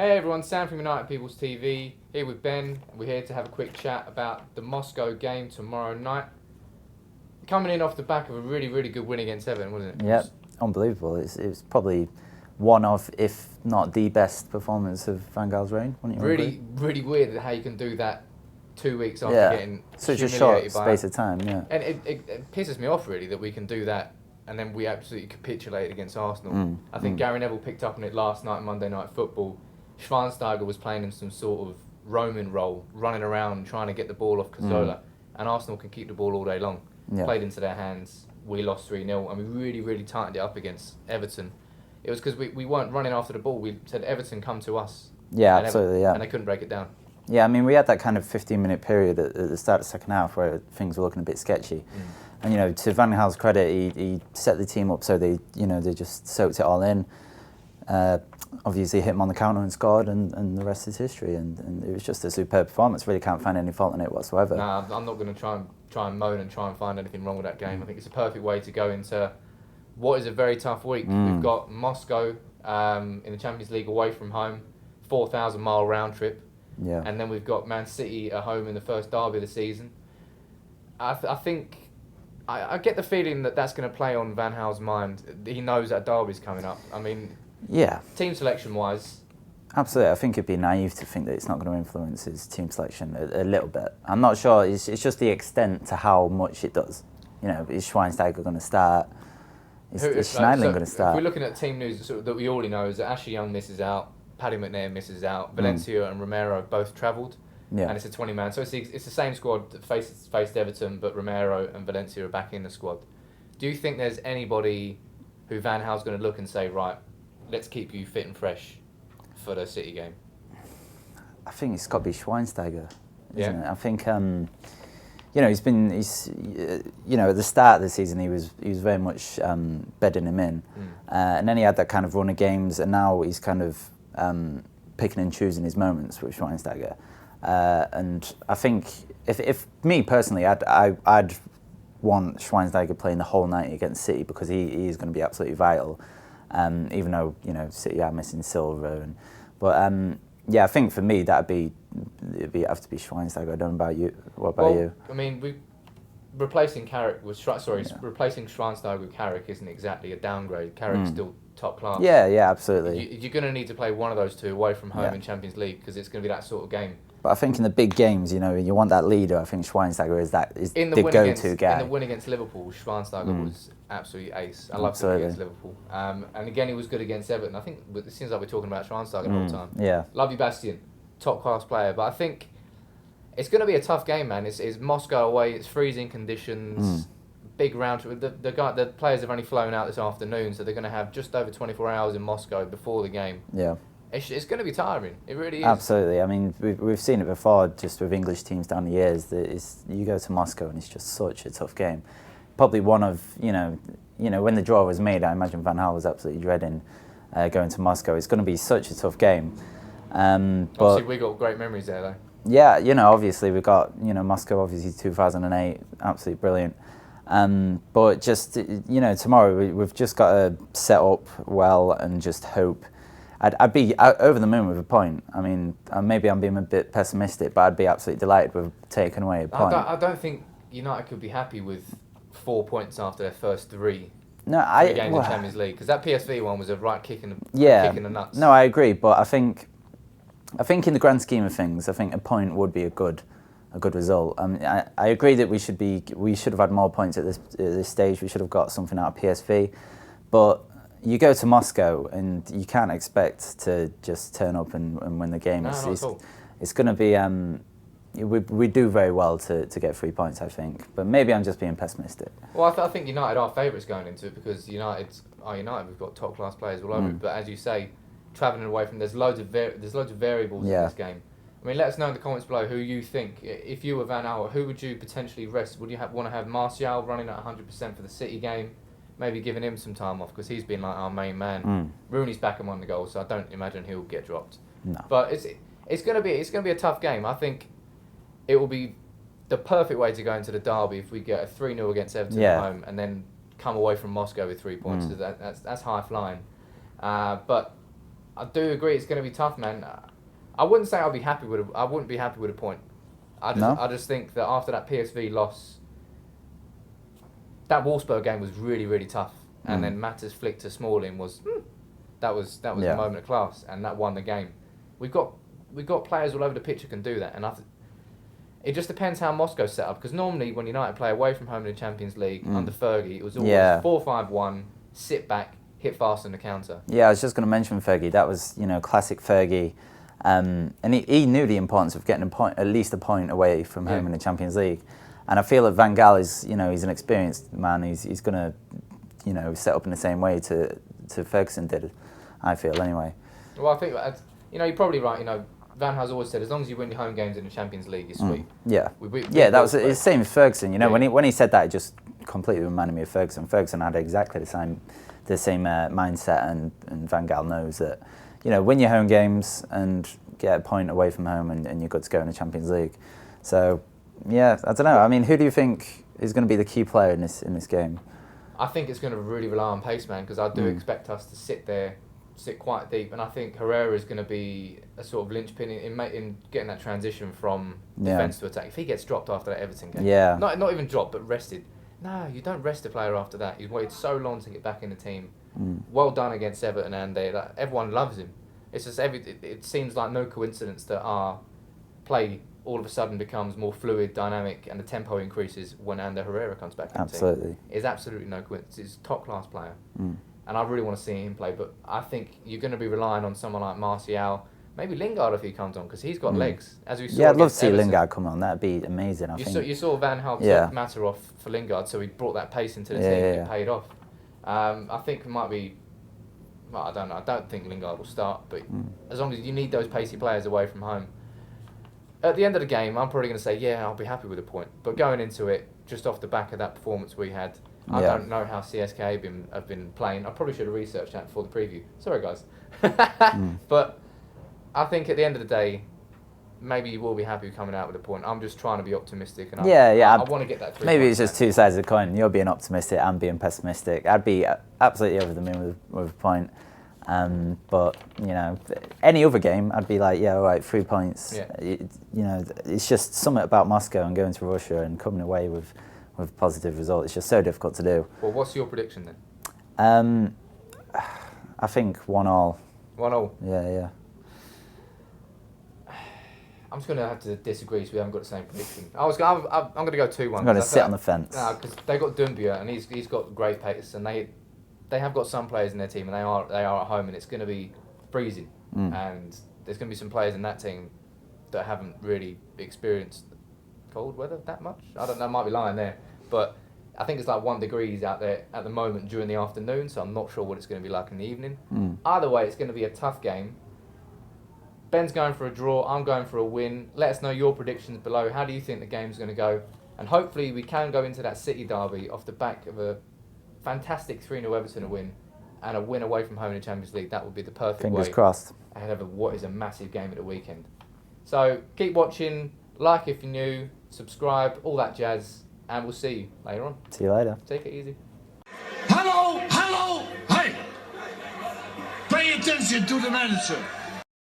Hey everyone, Sam from United People's TV, here with Ben. We're here to have a quick chat about the Moscow game tomorrow night. Coming in off the back of a really, really good win against Everton, wasn't it? Yeah, unbelievable. It's probably one of, if not the best performance of Van Gaal's reign, wouldn't you agree? Really weird how you can do that 2 weeks after getting such a humiliated short space of time, yeah. And it pisses me off really that we can do that and then we absolutely capitulate against Arsenal. I think Gary Neville picked up on it last night, Monday Night Football. Schweinsteiger was playing in some sort of Roman role, running around trying to get the ball off Cazorla, and Arsenal can keep the ball all day long. Yeah. Played into their hands. We lost 3-0, and we really tightened it up against Everton. It was because we weren't running after the ball. We said, Everton, come to us. Yeah, absolutely, yeah. And they couldn't break it down. Yeah, I mean, we had that kind of 15-minute period at the start of the second half where things were looking a bit sketchy. And, to Van Gaal's credit, he set the team up so they just soaked it all in. Obviously hit him on the counter and scored, and the rest is history. And it was just a superb performance. Really can't find any fault in it whatsoever. Nah, I'm not going to try and moan and try and find anything wrong with that game. I think it's a perfect way to go into what is a very tough week. We've got Moscow in the Champions League away from home, 4,000-mile round trip. Yeah. And then we've got Man City at home in the first derby of the season. I think I get the feeling that that's going to play on Van Gaal's mind. He knows that derby's coming up. I mean, yeah, team selection-wise, absolutely. I think it'd be naive to think that it's not going to influence his team selection a little bit. I'm not sure. It's just the extent to how much it does. Is Schweinsteiger going to start? Is Schneiderlin going to start? If we're looking at team news that we already know is that Ashley Young misses out, Paddy McNair misses out, Valencia and Romero have both travelled, and it's a 20-man. So it's the same squad that faced Everton, but Romero and Valencia are back in the squad. Do you think there's anybody who Van Gaal's going to look and say, right, let's keep you fit and fresh for the City game? I think it's got to be Schweinsteiger, isn't it? I think he's at the start of the season he was very much bedding him in, and then he had that kind of run of games, and now he's kind of picking and choosing his moments with Schweinsteiger, and I think if me personally, I'd want Schweinsteiger playing the whole night against City because he is going to be absolutely vital. Even though City are missing Silva, but I think for me it'd have to be Schweinsteiger. I don't know about you. What about you? I mean, replacing Schweinsteiger with Carrick isn't exactly a downgrade. Carrick's still top class. Yeah, absolutely. You're going to need to play one of those two away from home in Champions League because it's going to be that sort of game. But I think in the big games, you want that leader. I think Schweinsteiger is the go-to guy. In the win against Liverpool, Schweinsteiger was absolutely ace. I loved him against Liverpool. And again, he was good against Everton. I think it seems like we're talking about Schweinsteiger all the time. Yeah. Love you, Bastian. Top-class player. But I think it's going to be a tough game, man. It's Moscow away. It's freezing conditions. Big round trip. The players have only flown out this afternoon, so they're going to have just over 24 hours in Moscow before the game. Yeah. It's going to be tiring. It really is. Absolutely. I mean, we've seen it before, just with English teams down the years. That you go to Moscow and it's just such a tough game. Probably one of when the draw was made, I imagine Van Gaal was absolutely dreading going to Moscow. It's going to be such a tough game. Obviously, we got great memories there, though. Yeah, obviously we've got Moscow, obviously 2008, absolutely brilliant. But just tomorrow we've just got to set up well and just hope. I'd be over the moon with a point. I mean, maybe I'm being a bit pessimistic, but I'd be absolutely delighted with taking away a point. I don't think United could be happy with 4 points after their first three games in Champions League, because that PSV one was a right kick in the nuts. No, I agree, but I think in the grand scheme of things, I think a point would be a good result. I agree that we should have had more points at this stage. We should have got something out of PSV, but you go to Moscow and you can't expect to just turn up and win the game. No, not at all. It's going to be. We do very well to get 3 points, I think, but maybe I'm just being pessimistic. Well, I think United are favourites going into it because United. We've got top class players all over it. But as you say, travelling away from there's loads of variables in this game. I mean, let us know in the comments below who you think, if you were Van Gaal, who would you potentially rest? Would you want to have Martial running at 100% for the City game? Maybe giving him some time off because he's been like our main man. Rooney's back among the goals, so I don't imagine he'll get dropped. No. But it's going to be a tough game. I think it will be the perfect way to go into the derby if we get a 3-0 against Everton at home and then come away from Moscow with 3 points. So that's high flying. But I do agree it's going to be tough, man. I wouldn't say I wouldn't be happy with a point. I just think that after that PSV loss, that Wolfsburg game was really, really tough. And then Mata's flick to Smalling was a moment of class, and that won the game. We've got players all over the pitch who can do that, and it just depends how Moscow's set up. Because normally when United play away from home in the Champions League under Fergie, it was always 4-5-1, sit back, hit fast on the counter. Yeah, I was just going to mention Fergie. That was classic Fergie, and he knew the importance of getting at least a point away from home in the Champions League. And I feel that Van Gaal is he's an experienced man. He's going to set up in the same way to Ferguson did, I feel, anyway. Well, I think, you're probably right. Van Gaal's always said, as long as you win your home games in the Champions League, you're sweet. Yeah. That was the same as Ferguson. When he said that, it just completely reminded me of Ferguson. Ferguson had exactly the same mindset, and Van Gaal knows that, win your home games and get a point away from home, and you're good to go in the Champions League. So, yeah, I don't know. I mean, who do you think is going to be the key player in this game? I think it's going to really rely on pace, man, because I do expect us to sit quite deep, and I think Herrera is going to be a sort of linchpin in getting that transition from defence to attack. If he gets dropped after that Everton game, not even dropped, but rested. No, you don't rest a player after that. He's waited so long to get back in the team. Well done against Everton, and everyone loves him. It's just it seems like no coincidence that our play all of a sudden becomes more fluid, dynamic, and the tempo increases when Ander Herrera comes back in the team. It's absolutely no coincidence. He's a top-class player. And I really want to see him play, but I think you're going to be relying on someone like Martial, maybe Lingard if he comes on, because he's got legs, as we saw. Yeah, I'd love to see Everton. Lingard come on. That'd be amazing, You saw Van Gaal took Mata off for Lingard, so he brought that pace into the team and it paid off. I think it might be... Well, I don't know. I don't think Lingard will start, but as long as you need those pacey players away from home. At the end of the game, I'm probably going to say, I'll be happy with a point. But going into it, just off the back of that performance we had, I don't know how CSKA have been playing. I probably should have researched that before the preview. Sorry, guys. But I think at the end of the day, maybe you will be happy coming out with a point. I'm just trying to be optimistic. And I want to get that 3 Maybe points. It's just two sides of the coin. You're being optimistic, I'm being pessimistic. I'd be absolutely over the moon with a point. But any other game, I'd be like, all right, 3 points. It's just something about Moscow and going to Russia and coming away with positive results. It's just so difficult to do. Well, what's your prediction then? I think 1-1. 1-1. Yeah. I'm just going to have to disagree, so we haven't got the same prediction. I'm going to go 2-1. I'm going to sit on the fence. No, because they got Doumbia, and he's got great pace, and they have got some players in their team, and they are at home, and it's going to be freezing. And there's going to be some players in that team that haven't really experienced cold weather that much. I don't know, I might be lying there, but I think it's like 1 degree out there at the moment during the afternoon, so I'm not sure what it's going to be like in the evening. Either way, it's going to be a tough game. Ben's going for a draw, I'm going for a win. Let us know your predictions below. How do you think the game's going to go? And hopefully we can go into that City derby off the back of a fantastic 3-0 Everton win and a win away from home in the Champions League. That would be the perfect Fingers way crossed. ahead of what is a massive game at the weekend. So keep watching, like if you're new, subscribe, all that jazz, and we'll see you later on. See you later. Take it easy. Hello, hey! Pay attention to the manager.